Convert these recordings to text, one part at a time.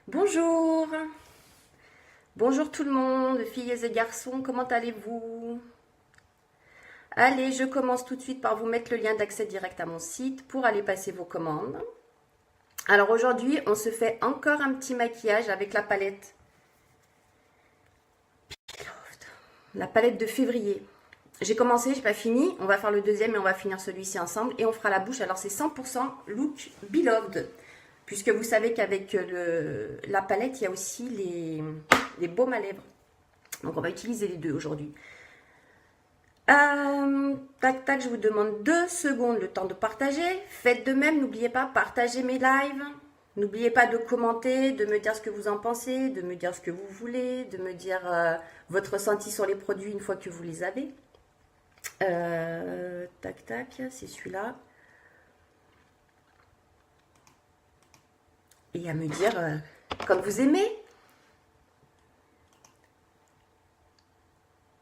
Bonjour, bonjour tout le monde, filles et garçons, comment allez-vous? Allez, je commence tout de suite par vous mettre le lien d'accès direct à mon site pour aller passer vos commandes. Alors aujourd'hui, on se fait encore un petit maquillage avec la palette de février. J'ai commencé, j'ai pas fini, on va faire le deuxième et on va finir celui-ci ensemble et on fera la bouche. Alors c'est 100% look Beloved. Puisque vous savez qu'avec la palette, il y a aussi les baumes à lèvres. Donc on va utiliser les deux aujourd'hui. Tac, tac, je vous demande 2 secondes le temps de partager. Faites de même, n'oubliez pas, partagez mes lives. N'oubliez pas de commenter, de me dire ce que vous en pensez, de me dire ce que vous voulez, de me dire votre ressenti sur les produits une fois que vous les avez. Tac, tac, c'est celui-là. Et à me dire quand vous aimez.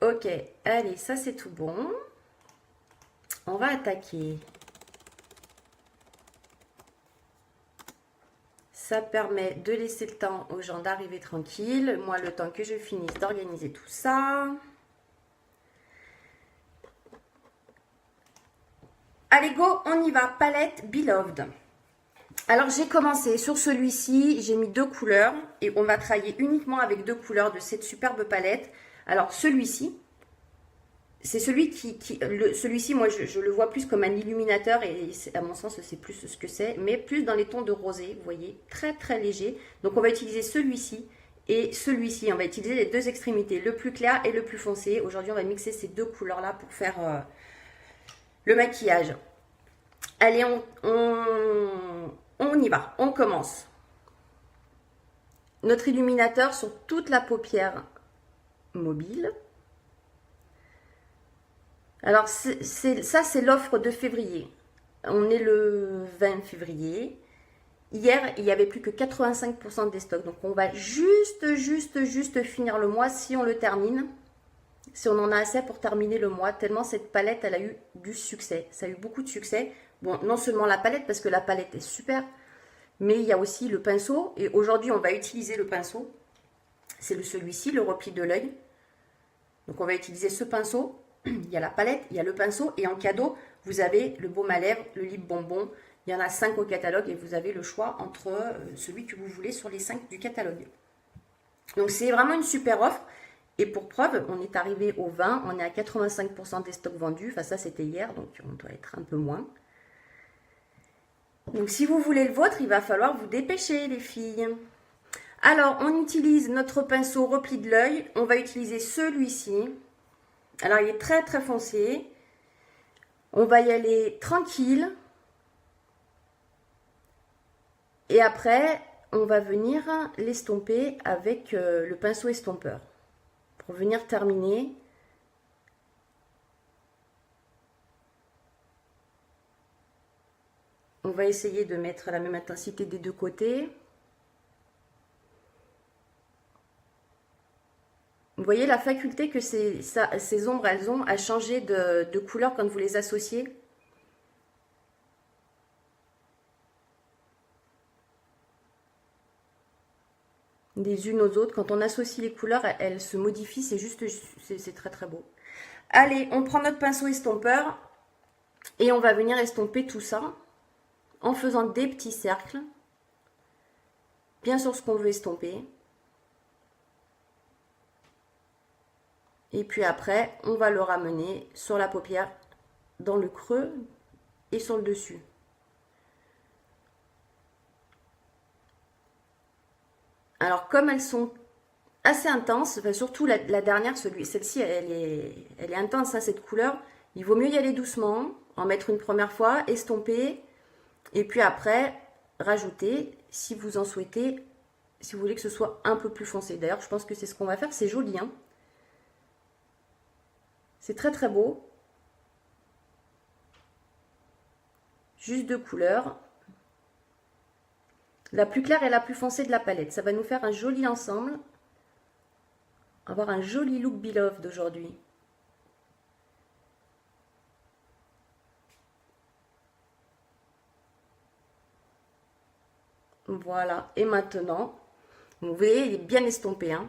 Ok, allez, ça c'est tout bon. On va attaquer. Ça permet de laisser le temps aux gens d'arriver tranquille. Moi, le temps que je finisse d'organiser tout ça. Allez, go, on y va. Palette Beloved. Alors, j'ai commencé sur celui-ci. J'ai mis 2 couleurs. Et on va travailler uniquement avec 2 couleurs de cette superbe palette. Alors, celui-ci, c'est celui-ci, moi, je le vois plus comme un illuminateur. Et à mon sens, c'est plus ce que c'est. Mais plus dans les tons de rosé, vous voyez. Très, très léger. Donc, on va utiliser celui-ci. Et celui-ci, on va utiliser les 2 extrémités, le plus clair et le plus foncé. Aujourd'hui, on va mixer ces 2 couleurs-là pour faire le maquillage. Allez, on y va, on commence. Notre illuminateur sur toute la paupière mobile. Alors, ça, c'est l'offre de février. On est le 20 février. Hier, il n'y avait plus que 85% des stocks. Donc, on va juste finir le mois si on le termine. Si on en a assez pour terminer le mois, tellement cette palette, elle a eu du succès. Ça a eu beaucoup de succès. Bon, non seulement la palette, parce que la palette est super, mais il y a aussi le pinceau. Et aujourd'hui, on va utiliser le pinceau. C'est celui-ci, le repli de l'œil. Donc, on va utiliser ce pinceau. Il y a la palette, il y a le pinceau. Et en cadeau, vous avez le baume à lèvres, le lip bonbon. Il y en a 5 au catalogue et vous avez le choix entre celui que vous voulez sur les 5 du catalogue. Donc, c'est vraiment une super offre. Et pour preuve, on est arrivé au 20, on est à 85% des stocks vendus. Enfin, ça, c'était hier, donc on doit être un peu moins. Donc, si vous voulez le vôtre, il va falloir vous dépêcher, les filles. Alors, on utilise notre pinceau repli de l'œil. On va utiliser celui-ci. Alors, il est très, très foncé. On va y aller tranquille. Et après, on va venir l'estomper avec le pinceau estompeur. Pour venir terminer. On va essayer de mettre la même intensité des 2 côtés. Vous voyez la faculté que ces ombres, elles ont à changer de couleur quand vous les associez. Des unes aux autres. Quand on associe les couleurs, elles se modifient. C'est très très beau. Allez, on prend notre pinceau estompeur et on va venir estomper tout ça en faisant des petits cercles, bien sur ce qu'on veut estomper. Et puis après, on va le ramener sur la paupière, dans le creux et sur le dessus. Alors, comme elles sont assez intenses, enfin, surtout la dernière, celle-ci, elle est intense, hein, cette couleur. Il vaut mieux y aller doucement, en mettre une première fois, estomper, et puis après, rajouter, si vous en souhaitez, si vous voulez que ce soit un peu plus foncé. D'ailleurs, je pense que c'est ce qu'on va faire. C'est joli, hein. C'est très très beau. Juste 2 couleurs. La plus claire et la plus foncée de la palette. Ça va nous faire un joli ensemble. Avoir un joli look Beloved d'aujourd'hui. Voilà. Et maintenant, Vous voyez, il est bien estompé. Hein.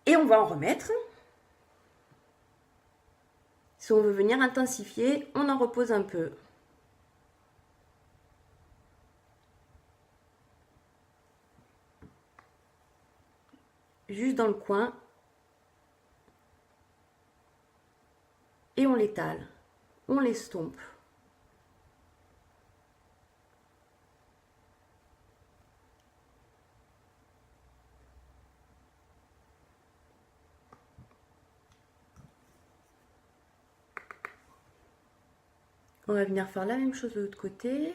Et on va en remettre. Si on veut venir intensifier, on en repose un peu. Juste dans le coin. Et on l'étale. On l'estompe. On va venir faire la même chose de l'autre côté.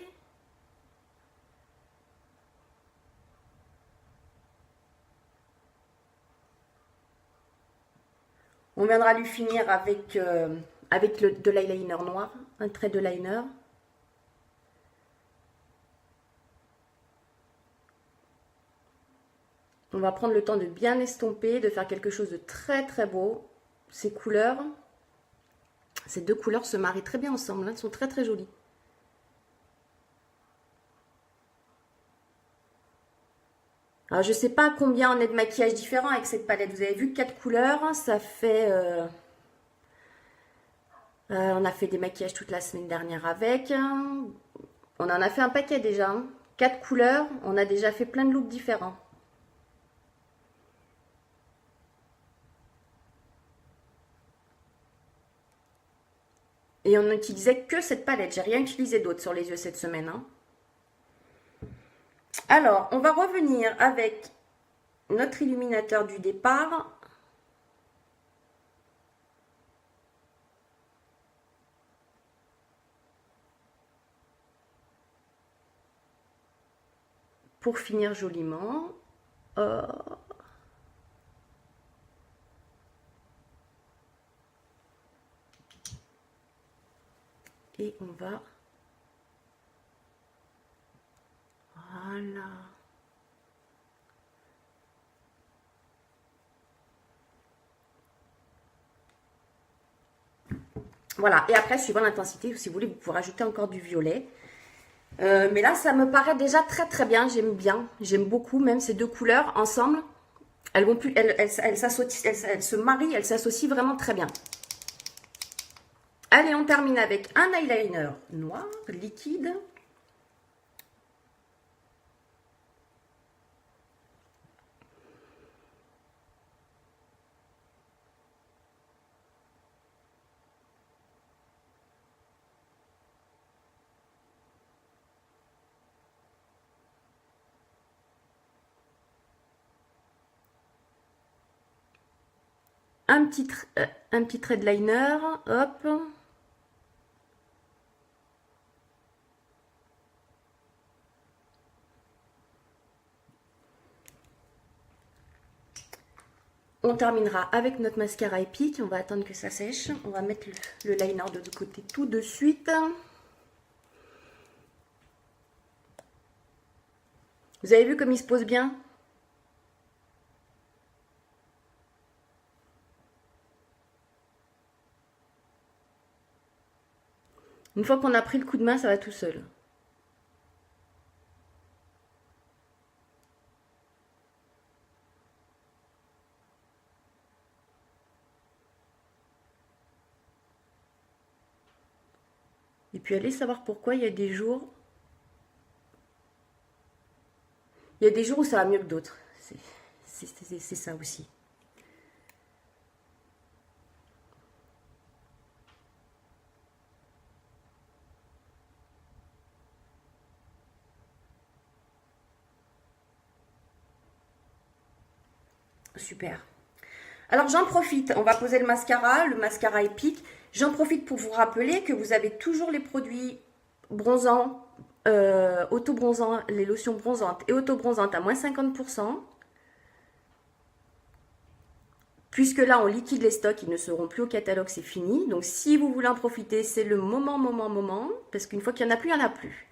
On viendra lui finir avec, de l'eyeliner noir, un trait de liner. On va prendre le temps de bien estomper, de faire quelque chose de très très beau. Ces couleurs, ces deux couleurs se marient très bien ensemble, hein, elles sont très très jolies. Alors je ne sais pas combien on est de maquillage différent avec cette palette. Vous avez vu 4 couleurs, ça fait... on a fait des maquillages toute la semaine dernière avec. On en a fait un paquet déjà. 4 couleurs, on a déjà fait plein de looks différents. Et on n'utilisait que cette palette. J'ai rien utilisé d'autre sur les yeux cette semaine. Hein. Alors, on va revenir avec notre illuminateur du départ. Pour finir joliment. Et on va... Voilà. Voilà. Et après, suivant l'intensité, si vous voulez, vous pouvez rajouter encore du violet. Mais là, ça me paraît déjà très très bien. J'aime bien. J'aime beaucoup même ces deux couleurs ensemble. Elles vont plus, elles se marient, elles s'associent vraiment très bien. Allez, on termine avec un eyeliner noir, liquide. Un petit trait de liner, hop. On terminera avec notre mascara Epic. On va attendre que ça sèche. On va mettre le liner de l'autre côté tout de suite. Vous avez vu comme il se pose bien? Une fois qu'on a pris le coup de main, ça va tout seul. Et puis allez savoir pourquoi il y a des jours... Il y a des jours où ça va mieux que d'autres. C'est ça aussi. Super. Alors j'en profite, on va poser le mascara Epic. J'en profite pour vous rappeler que vous avez toujours les produits bronzants, auto-bronzants, les lotions bronzantes et auto-bronzantes à moins 50%. Puisque là, on liquide les stocks, ils ne seront plus au catalogue, c'est fini. Donc si vous voulez en profiter, c'est le moment. Parce qu'une fois qu'il n'y en a plus, il n'y en a plus.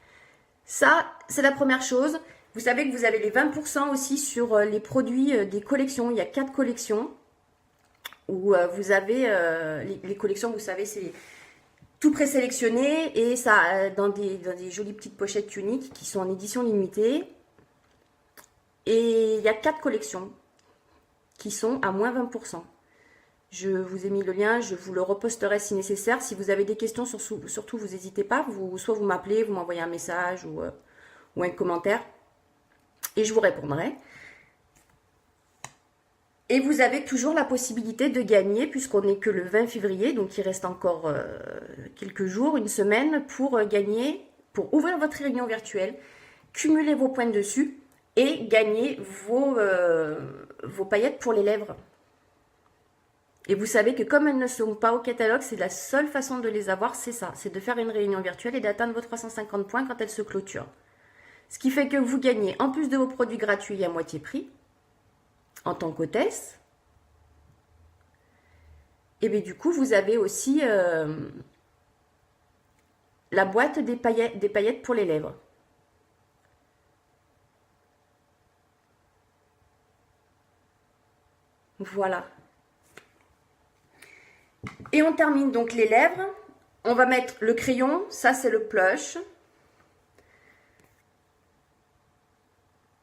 Ça, c'est la première chose. Vous savez que vous avez les 20% aussi sur les produits des collections. Il y a 4 collections où vous avez les collections, vous savez, c'est tout présélectionné et ça dans des jolies petites pochettes uniques qui sont en édition limitée. Et il y a 4 collections qui sont à moins 20%. Je vous ai mis le lien, je vous le reposterai si nécessaire. Si vous avez des questions, surtout vous n'hésitez pas. Soit vous m'appelez, vous m'envoyez un message ou un commentaire. Et je vous répondrai. Et vous avez toujours la possibilité de gagner, puisqu'on n'est que le 20 février, donc il reste encore quelques jours, une semaine, pour gagner, pour ouvrir votre réunion virtuelle, cumuler vos points dessus et gagner vos paillettes pour les lèvres. Et vous savez que comme elles ne sont pas au catalogue, c'est la seule façon de les avoir, c'est ça, c'est de faire une réunion virtuelle et d'atteindre vos 350 points quand elle se clôture. Ce qui fait que vous gagnez, en plus de vos produits gratuits à moitié prix, en tant qu'hôtesse, et bien du coup vous avez aussi la boîte des paillettes pour les lèvres. Voilà. Et on termine donc les lèvres. On va mettre le crayon, ça c'est le Plush,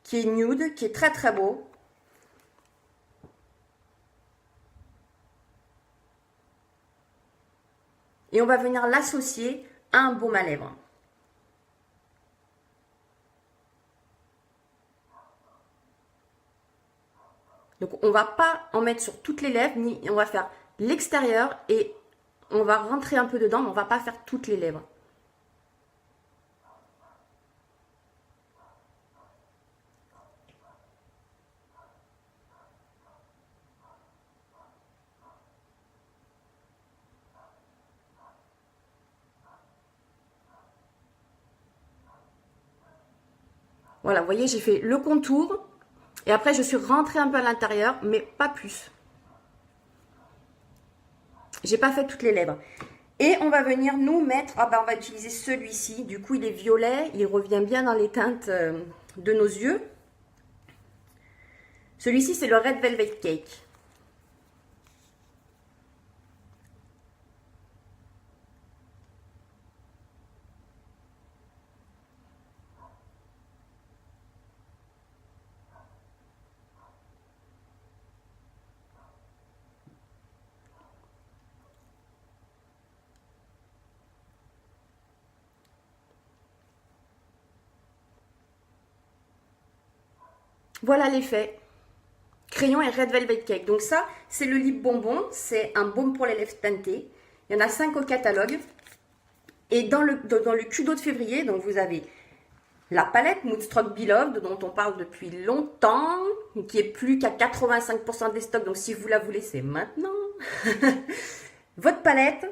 qui est nude, qui est très très beau. Et on va venir l'associer à un baume à lèvres. Donc on ne va pas en mettre sur toutes les lèvres, ni on va faire l'extérieur et on va rentrer un peu dedans, mais on ne va pas faire toutes les lèvres. Voilà, vous voyez, j'ai fait le contour et après je suis rentrée un peu à l'intérieur, mais pas plus. J'ai pas fait toutes les lèvres. Et on va venir nous mettre, on va utiliser celui-ci, du coup il est violet, il revient bien dans les teintes de nos yeux. Celui-ci c'est le Red Velvet Cake. Voilà l'effet. Crayon et Red Velvet Cake. Donc ça, c'est le lip bonbon. C'est un baume pour les lèvres teintées. Il y en a 5 au catalogue. Et dans le Q2 de février, donc vous avez la palette Moodstruck Beloved, dont on parle depuis longtemps, qui est plus qu'à 85% des stocks. Donc si vous la voulez, c'est maintenant. Votre palette.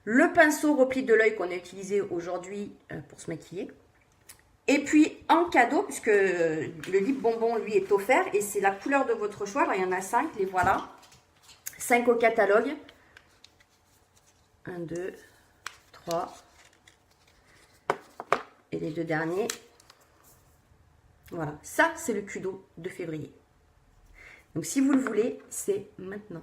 Le pinceau repli de l'œil qu'on a utilisé aujourd'hui pour se maquiller. Et puis en cadeau, puisque le lip bonbon lui est offert et c'est la couleur de votre choix. Alors, il y en a 5, les voilà. 5 au catalogue. 1, 2, 3. Et les 2 derniers. Voilà, ça c'est le Q2 de février. Donc si vous le voulez, c'est maintenant.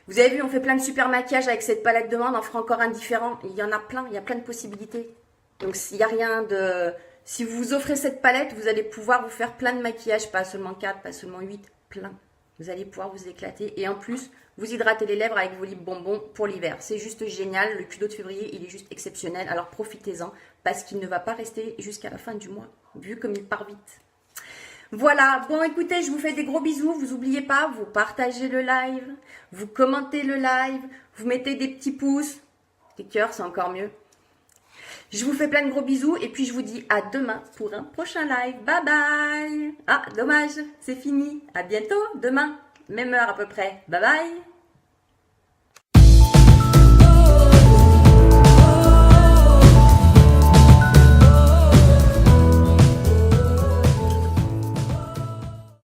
Vous avez vu, on fait plein de super maquillages avec cette palette de main, on en fera encore un différent. Il y en a plein, il y a plein de possibilités. Donc, s'il n'y a rien de... Si vous vous offrez cette palette, vous allez pouvoir vous faire plein de maquillages, pas seulement 4, pas seulement 8, plein. Vous allez pouvoir vous éclater. Et en plus, vous hydratez les lèvres avec vos lip bonbons pour l'hiver. C'est juste génial. Le Q2 de février, il est juste exceptionnel. Alors, profitez-en parce qu'il ne va pas rester jusqu'à la fin du mois, vu comme il part vite. Voilà, bon écoutez, je vous fais des gros bisous. Vous n'oubliez pas, vous partagez le live, vous commentez le live, vous mettez des petits pouces. Des cœurs, c'est encore mieux. Je vous fais plein de gros bisous et puis je vous dis à demain pour un prochain live. Bye bye. Ah, dommage, c'est fini. À bientôt, demain, même heure à peu près. Bye bye.